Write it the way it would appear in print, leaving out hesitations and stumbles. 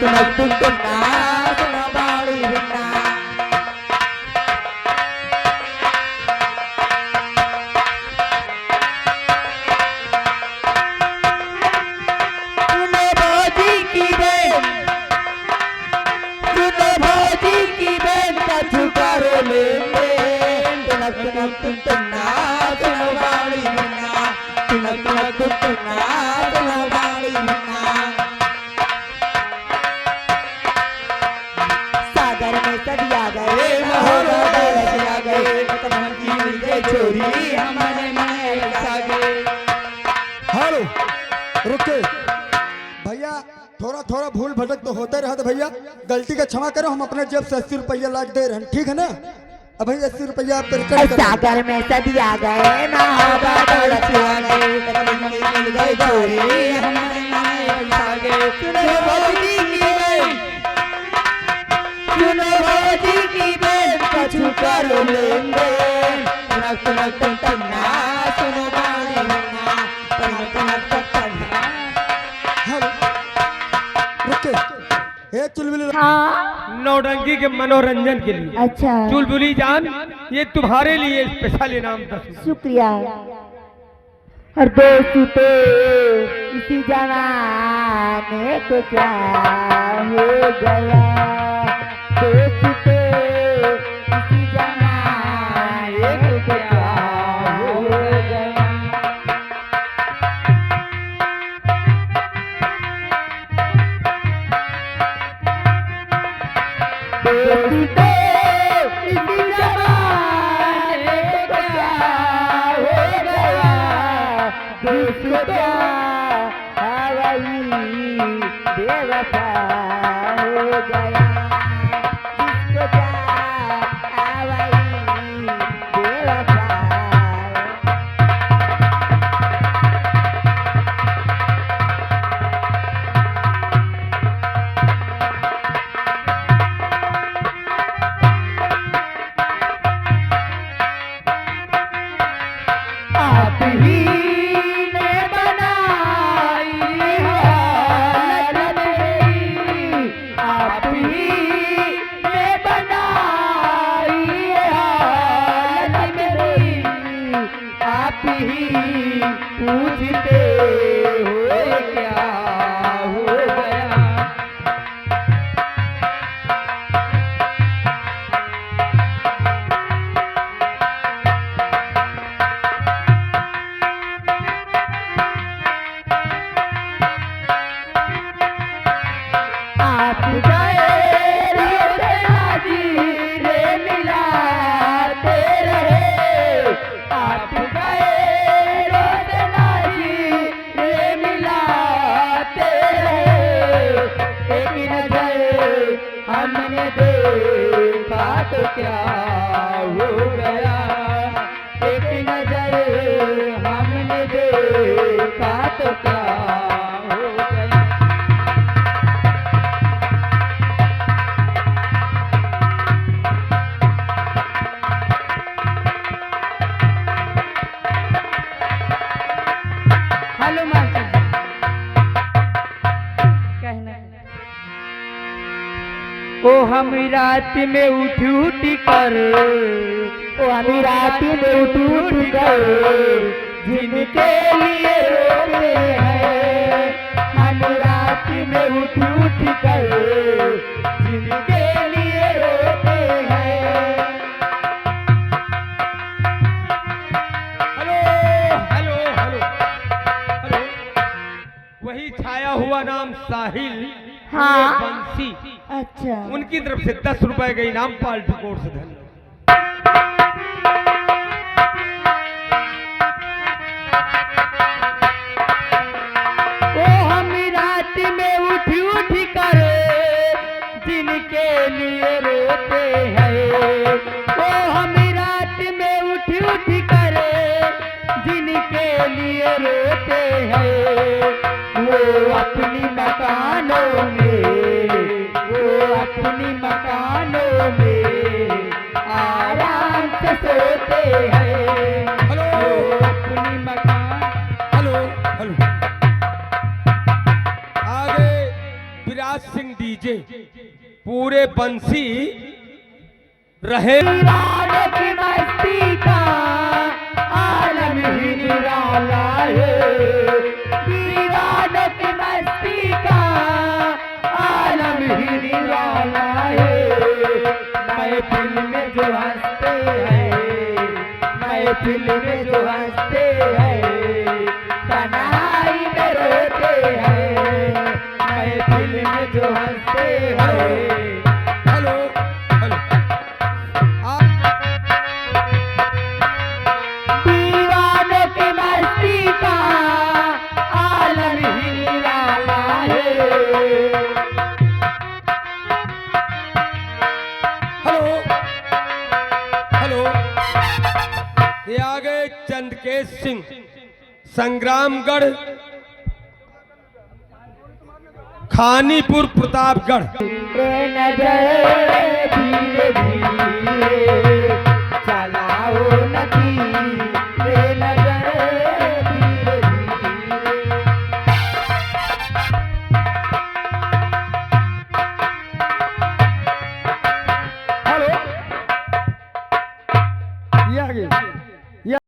నక్కుంటున్నా సునబాడి విన్నా सागर में सदिया गए महोदय गए चोरी हमारे हेलो रुके भैया, थोड़ा थोड़ा भूल भटक तो होते रहते भैया, गलती का क्षमा करो। हम अपने जेब से 80 रुपया लाख दे रहे हैं, ठीक है ना? अब भाई 80 रुपया आप रिटर्न करो। सागर में सदिया गए महोदय गए चोरी हमारे कछु करो लेंगे हे चुलबुली, हाँ नौटंकी के मनोरंजन के लिए। अच्छा चुलबुली जान, ये तुम्हारे लिए स्पेशल इनाम था। शुक्रिया। और दोस्तों तो इसी जमाने को क्या हो गया, दोस्तों तो इसी जमाने को क्या हो गया। दोस्तों तो इसी जमाने को क्या हो गया, दोस्तों तो हवाई बेवफा हो गया, जिसको क्या हवाई बेवफा। आप ही ने बनाई हालत मेरी, आप ही ने बनाई हालत मेरी, आप ही पूछते हो क्या हो गया। आप गए राजी रे मिलाते रहे, आप गए राजी रे मिलाते रहे, एक नजर हमने देखा तो क्या हो गया, एक नजर हमने देखा तो क्या हो गया। हेलो मास्टर कहना। ओ हम रात में उठ कर, ओ हम रात में उठ कर जिनके लिए रोते हैं, हम रात में उठ कर जिनके लिए रोते हैं। हेलो हेलो हेलो हेलो, वही छाया हुआ नाम साहिल, हाँ। बंसी, अच्छा उनकी तरफ से 10 रुपए का इनाम पार्टी कोर्ट से धन्यवाद। ओ हम रात में उठ कर जिनके लिए रोते हैं, ओ हम रात में उठ कर जिनके लिए रोते हैं, वो अपनी मकानों में, वो अपनी मकानों में आराम से सोते हैं। हेलो वो अपनी मकान। हेलो हेलो, आगे विराज सिंह डीजे पूरे बंसी रहे। दीवानों की मस्ती का आलम ही निराला है, दीवानों की मस्ती का आलम ही निराला है। महफिल में जो हंसते हैं, महफिल में जो हंसते हैं, तन्हाई में रोते हैं, महफिल में जो हंसते हैं। हेलो हेलो दीवानों की मस्ती का आलम ही निराला है। हेलो हेलो ये आ गए चंद्रकेश सिंह संग्रामगढ़ खानीपुर प्रतापगढ़। नजर धीरे धीरे चलाओ नदी, नजर धीरे धीरे। हेलो ये आ गई।